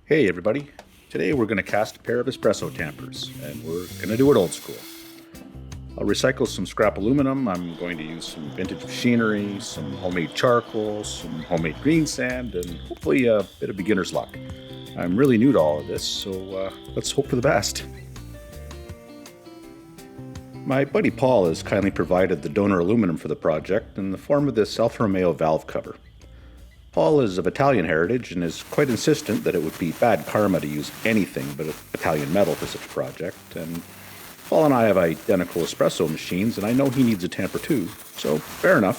Hey everybody, today we're going to cast a pair of espresso tampers, and we're going to do it old school. I'll recycle some scrap aluminum, I'm going to use some vintage machinery, some homemade charcoal, some homemade green sand, and hopefully a bit of beginner's luck. I'm really new to all of this, so let's hope for the best. My buddy Paul has kindly provided the donor aluminum for the project in the form of this Alfa Romeo valve cover. Paul is of Italian heritage and is quite insistent that it would be bad karma to use anything but Italian metal for such a project, and Paul and I have identical espresso machines, and I know he needs a tamper too, so fair enough.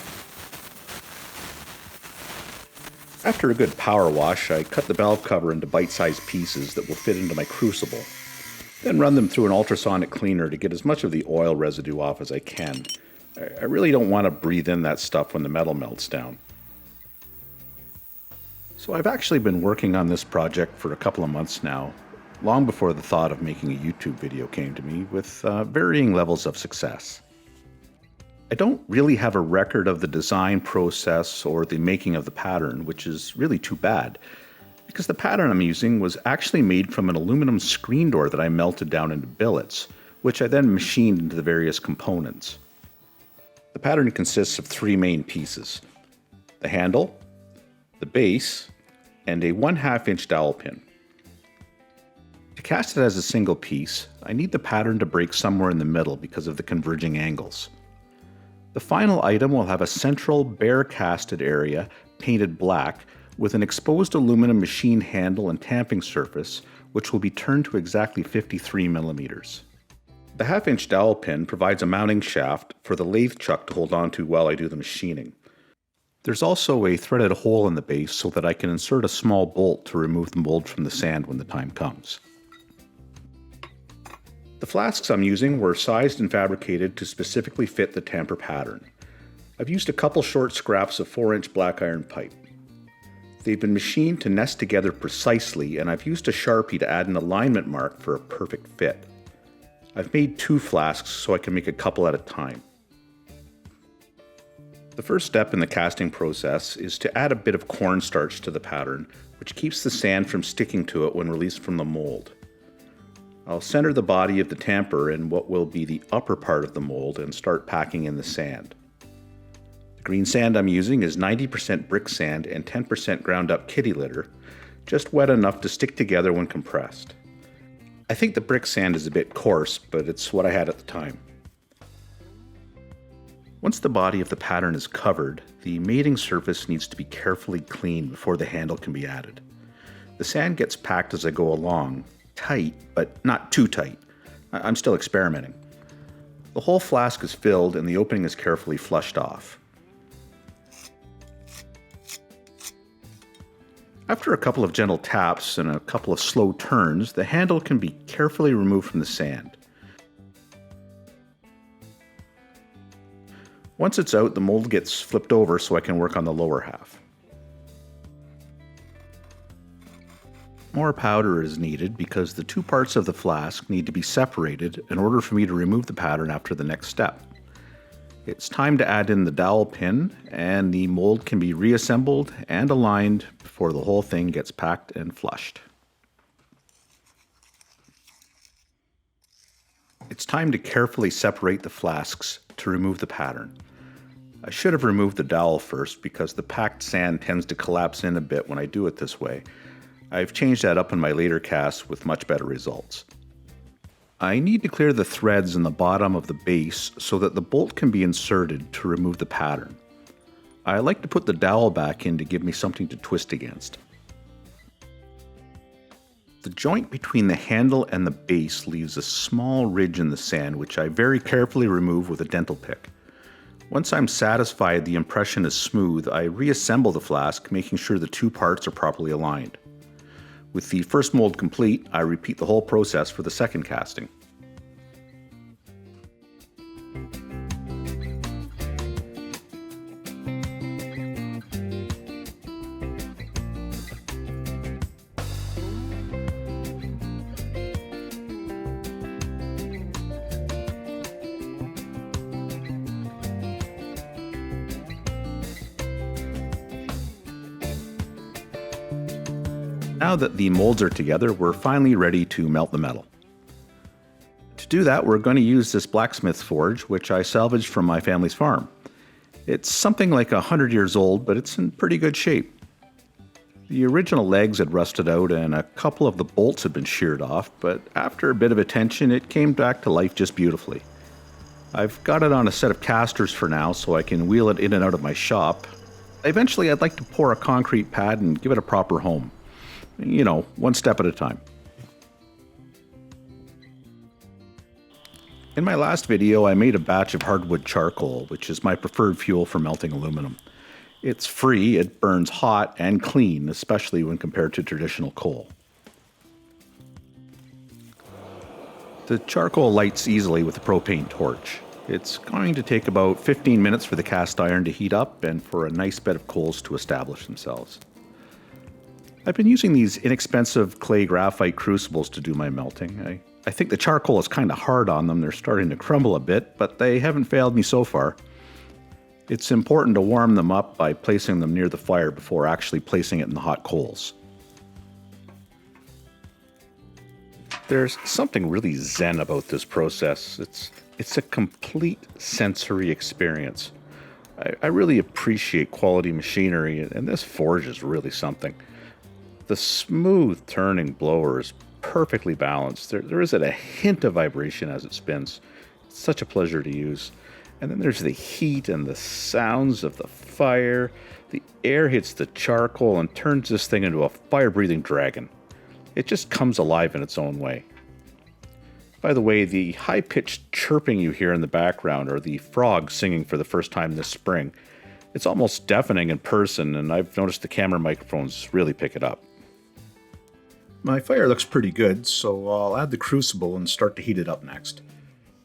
After a good power wash, I cut the valve cover into bite-sized pieces that will fit into my crucible, then run them through an ultrasonic cleaner to get as much of the oil residue off as I can. I really don't want to breathe in that stuff when the metal melts down. So I've actually been working on this project for a couple of months now, long before the thought of making a YouTube video came to me, with varying levels of success. I don't really have a record of the design process or the making of the pattern, which is really too bad, because the pattern I'm using was actually made from an aluminum screen door that I melted down into billets, which I then machined into the various components. The pattern consists of three main pieces: the handle, the base, and a 1/2 inch dowel pin. To cast it as a single piece, I need the pattern to break somewhere in the middle because of the converging angles. The final item will have a central bare casted area painted black with an exposed aluminum machine handle and tamping surface, which will be turned to exactly 53 millimeters. The 1/2 inch dowel pin provides a mounting shaft for the lathe chuck to hold onto while I do the machining. There's also a threaded hole in the base so that I can insert a small bolt to remove the mold from the sand when the time comes. The flasks I'm using were sized and fabricated to specifically fit the tamper pattern. I've used a couple short scraps of 4-inch black iron pipe. They've been machined to nest together precisely, and I've used a Sharpie to add an alignment mark for a perfect fit. I've made 2 flasks so I can make a couple at a time. The first step in the casting process is to add a bit of cornstarch to the pattern, which keeps the sand from sticking to it when released from the mold. I'll center the body of the tamper in what will be the upper part of the mold and start packing in the sand. The green sand I'm using is 90% brick sand and 10% ground up kitty litter, just wet enough to stick together when compressed. I think the brick sand is a bit coarse, but it's what I had at the time. Once the body of the pattern is covered, the mating surface needs to be carefully cleaned before the handle can be added. The sand gets packed as I go along, tight, but not too tight. I'm still experimenting. The whole flask is filled and the opening is carefully flushed off. After a couple of gentle taps and a couple of slow turns, the handle can be carefully removed from the sand. Once it's out, the mold gets flipped over so I can work on the lower half. More powder is needed because the 2 parts of the flask need to be separated in order for me to remove the pattern after the next step. It's time to add in the dowel pin, and the mold can be reassembled and aligned before the whole thing gets packed and flushed. It's time to carefully separate the flasks to remove the pattern. I should have removed the dowel first because the packed sand tends to collapse in a bit when I do it this way. I've changed that up in my later casts with much better results. I need to clear the threads in the bottom of the base so that the bolt can be inserted to remove the pattern. I like to put the dowel back in to give me something to twist against. The joint between the handle and the base leaves a small ridge in the sand, which I very carefully remove with a dental pick. Once I'm satisfied the impression is smooth, I reassemble the flask, making sure the 2 parts are properly aligned. With the first mold complete, I repeat the whole process for the second casting. Now that the molds are together, we're finally ready to melt the metal. To do that, we're going to use this blacksmith forge, which I salvaged from my family's farm. It's something like 100 years old, but it's in pretty good shape. The original legs had rusted out and a couple of the bolts had been sheared off, but after a bit of attention, it came back to life just beautifully. I've got it on a set of casters for now, so I can wheel it in and out of my shop. Eventually, I'd like to pour a concrete pad and give it a proper home. You know, one step at a time. In my last video, I made a batch of hardwood charcoal, which is my preferred fuel for melting aluminum. It's free, it burns hot and clean, especially when compared to traditional coal. The charcoal lights easily with a propane torch. It's going to take about 15 minutes for the cast iron to heat up and for a nice bed of coals to establish themselves. I've been using these inexpensive clay graphite crucibles to do my melting. I think the charcoal is kind of hard on them. They're starting to crumble a bit, but they haven't failed me so far. It's important to warm them up by placing them near the fire before actually placing it in the hot coals. There's something really zen about this process. It's a complete sensory experience. I really appreciate quality machinery, and this forge is really something. The smooth turning blower is perfectly balanced. There isn't a hint of vibration as it spins. It's such a pleasure to use. And then there's the heat and the sounds of the fire. The air hits the charcoal and turns this thing into a fire-breathing dragon. It just comes alive in its own way. By the way, the high-pitched chirping you hear in the background are the frogs singing for the first time this spring. It's almost deafening in person, and I've noticed the camera microphones really pick it up. My fire looks pretty good, so I'll add the crucible and start to heat it up next.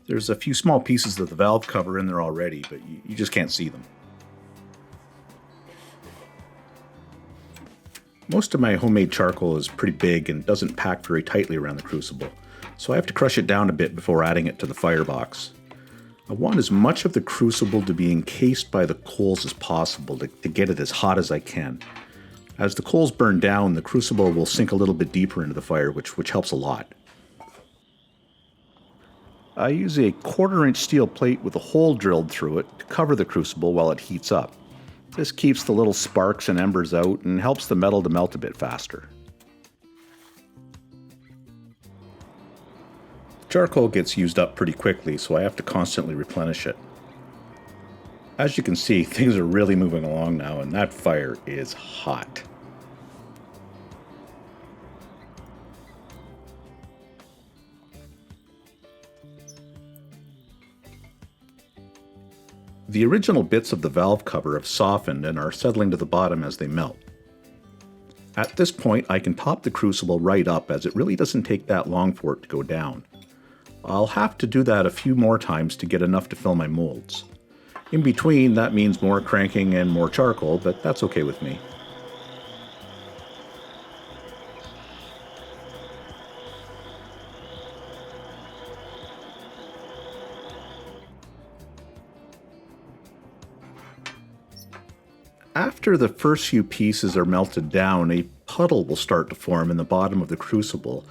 There's a few small pieces of the valve cover in there already, but you just can't see them. Most of my homemade charcoal is pretty big and doesn't pack very tightly around the crucible, so I have to crush it down a bit before adding it to the firebox. I want as much of the crucible to be encased by the coals as possible to get it as hot as I can. As the coals burn down, the crucible will sink a little bit deeper into the fire, which helps a lot. I use a 1/4-inch steel plate with a hole drilled through it to cover the crucible while it heats up. This keeps the little sparks and embers out and helps the metal to melt a bit faster. Charcoal gets used up pretty quickly, so I have to constantly replenish it. As you can see, things are really moving along now, and that fire is hot. The original bits of the valve cover have softened and are settling to the bottom as they melt. At this point, I can top the crucible right up, as it really doesn't take that long for it to go down. I'll have to do that a few more times to get enough to fill my molds. In between, that means more cranking and more charcoal, but that's okay with me. After the first few pieces are melted down, a puddle will start to form in the bottom of the crucible,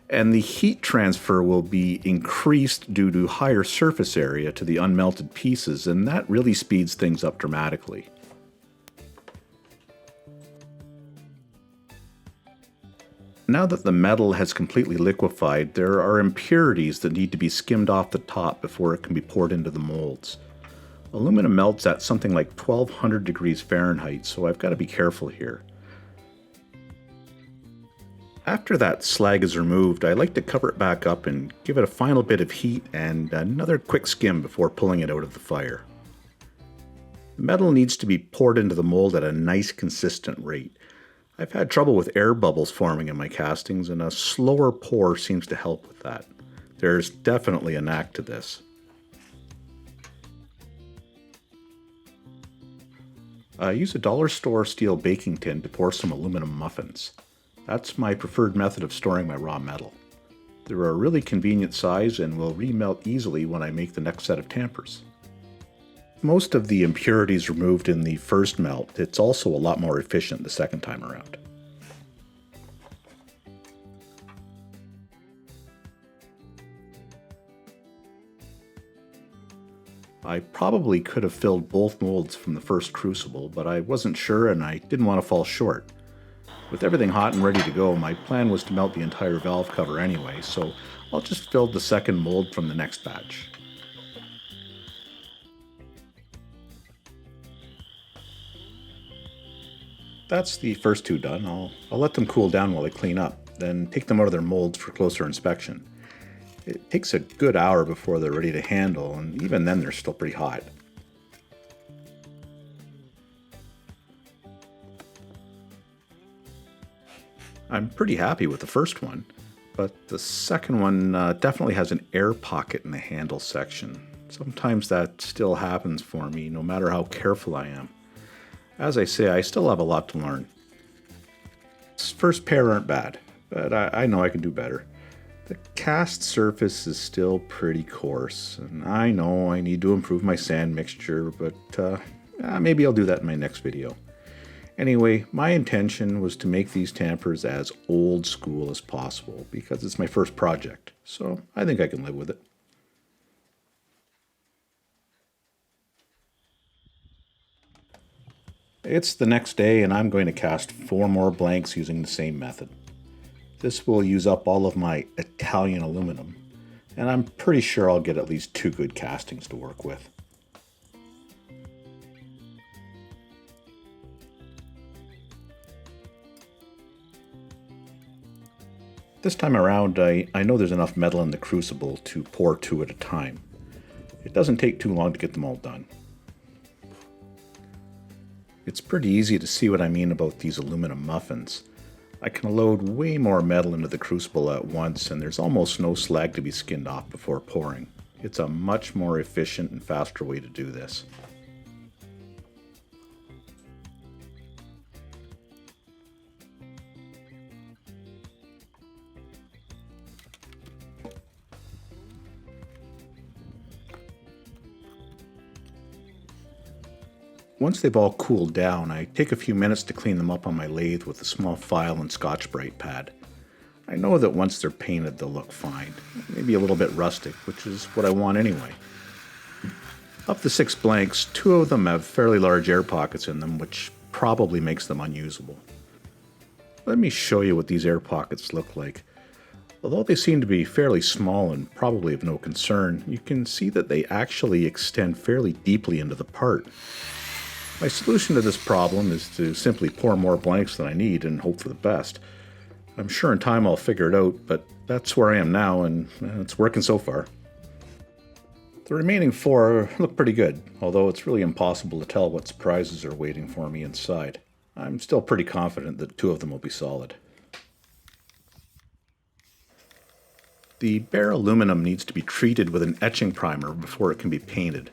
and the heat transfer will be increased due to higher surface area to the unmelted pieces, and that really speeds things up dramatically. Now that the metal has completely liquefied, there are impurities that need to be skimmed off the top before it can be poured into the molds. Aluminum melts at something like 1200 degrees Fahrenheit, so I've got to be careful here. After that slag is removed, I like to cover it back up and give it a final bit of heat and another quick skim before pulling it out of the fire. The metal needs to be poured into the mold at a nice consistent rate. I've had trouble with air bubbles forming in my castings, and a slower pour seems to help with that. There's definitely a knack to this. I use a dollar store steel baking tin to pour some aluminum muffins. That's my preferred method of storing my raw metal. They're a really convenient size and will remelt easily when I make the next set of tampers. Most of the impurities removed in the first melt, it's also a lot more efficient the second time around. I probably could have filled both molds from the first crucible, but I wasn't sure and I didn't want to fall short. With everything hot and ready to go, my plan was to melt the entire valve cover anyway, so I'll just fill the second mold from the next batch. That's the first two done. I'll let them cool down while they clean up, then take them out of their molds for closer inspection. It takes a good hour before they're ready to handle, and even then they're still pretty hot. I'm pretty happy with the first one, but the second one definitely has an air pocket in the handle section. Sometimes that still happens for me, no matter how careful I am. As I say, I still have a lot to learn. This first pair aren't bad, but I know I can do better. The cast surface is still pretty coarse, and I know I need to improve my sand mixture, but maybe I'll do that in my next video. Anyway, my intention was to make these tampers as old school as possible because it's my first project, so I think I can live with it. It's the next day and I'm going to cast 4 more blanks using the same method. This will use up all of my Italian aluminum, and I'm pretty sure I'll get at least 2 good castings to work with. This time around, I know there's enough metal in the crucible to pour 2 at a time. It doesn't take too long to get them all done. It's pretty easy to see what I mean about these aluminum muffins. I can load way more metal into the crucible at once, and there's almost no slag to be skinned off before pouring. It's a much more efficient and faster way to do this. Once they've all cooled down, I take a few minutes to clean them up on my lathe with a small file and Scotch-Brite pad. I know that once they're painted they'll look fine, maybe a little bit rustic, which is what I want anyway. Of the 6 blanks, 2 of them have fairly large air pockets in them, which probably makes them unusable. Let me show you what these air pockets look like. Although they seem to be fairly small and probably of no concern, you can see that they actually extend fairly deeply into the part. My solution to this problem is to simply pour more blanks than I need and hope for the best. I'm sure in time I'll figure it out, but that's where I am now and it's working so far. The remaining 4 look pretty good, although it's really impossible to tell what surprises are waiting for me inside. I'm still pretty confident that 2 of them will be solid. The bare aluminum needs to be treated with an etching primer before it can be painted.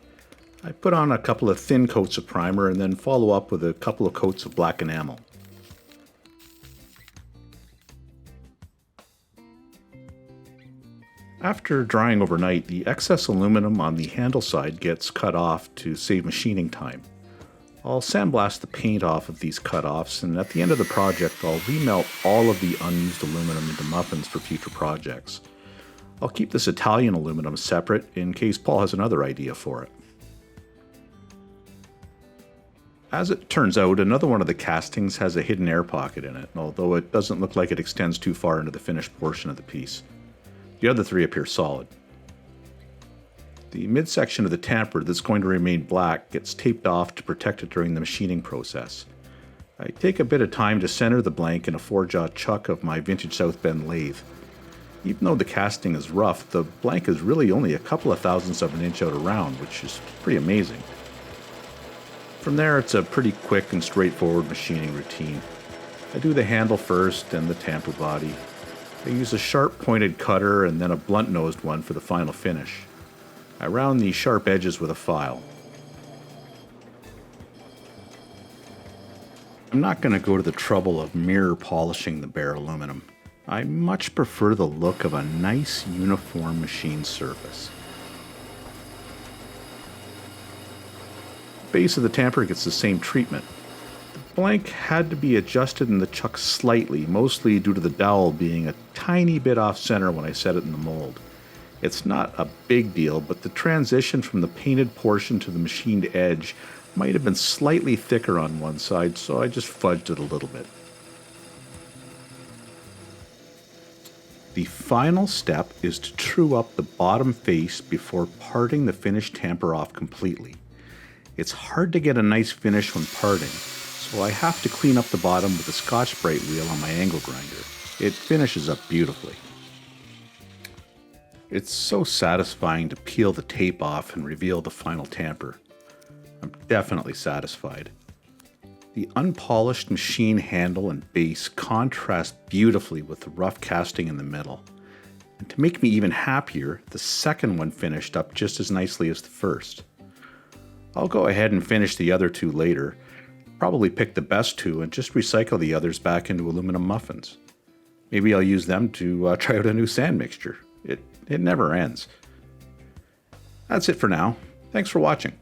I put on a couple of thin coats of primer and then follow up with a couple of coats of black enamel. After drying overnight, the excess aluminum on the handle side gets cut off to save machining time. I'll sandblast the paint off of these cut-offs, and at the end of the project I'll remelt all of the unused aluminum into muffins for future projects. I'll keep this Italian aluminum separate in case Paul has another idea for it. As it turns out, another one of the castings has a hidden air pocket in it, although it doesn't look like it extends too far into the finished portion of the piece. The other 3 appear solid. The midsection of the tamper that's going to remain black gets taped off to protect it during the machining process. I take a bit of time to center the blank in a 4-jaw chuck of my vintage South Bend lathe. Even though the casting is rough, the blank is really only a couple of thousandths of an inch out around, which is pretty amazing. From there, it's a pretty quick and straightforward machining routine. I do the handle first and the tamper body. I use a sharp pointed cutter and then a blunt nosed one for the final finish. I round the sharp edges with a file. I'm not going to go to the trouble of mirror polishing the bare aluminum. I much prefer the look of a nice uniform machine surface. The base of the tamper gets the same treatment. The blank had to be adjusted in the chuck slightly, mostly due to the dowel being a tiny bit off center when I set it in the mold. It's not a big deal, but the transition from the painted portion to the machined edge might have been slightly thicker on one side, so I just fudged it a little bit. The final step is to true up the bottom face before parting the finished tamper off completely. It's hard to get a nice finish when parting, so I have to clean up the bottom with a Scotch-Brite wheel on my angle grinder. It finishes up beautifully. It's so satisfying to peel the tape off and reveal the final tamper. I'm definitely satisfied. The unpolished machine handle and base contrast beautifully with the rough casting in the middle. And to make me even happier, the second one finished up just as nicely as the first. I'll go ahead and finish the other two later, probably pick the best two and just recycle the others back into aluminum muffins. Maybe I'll use them to try out a new sand mixture. It never ends. That's it for now. Thanks for watching.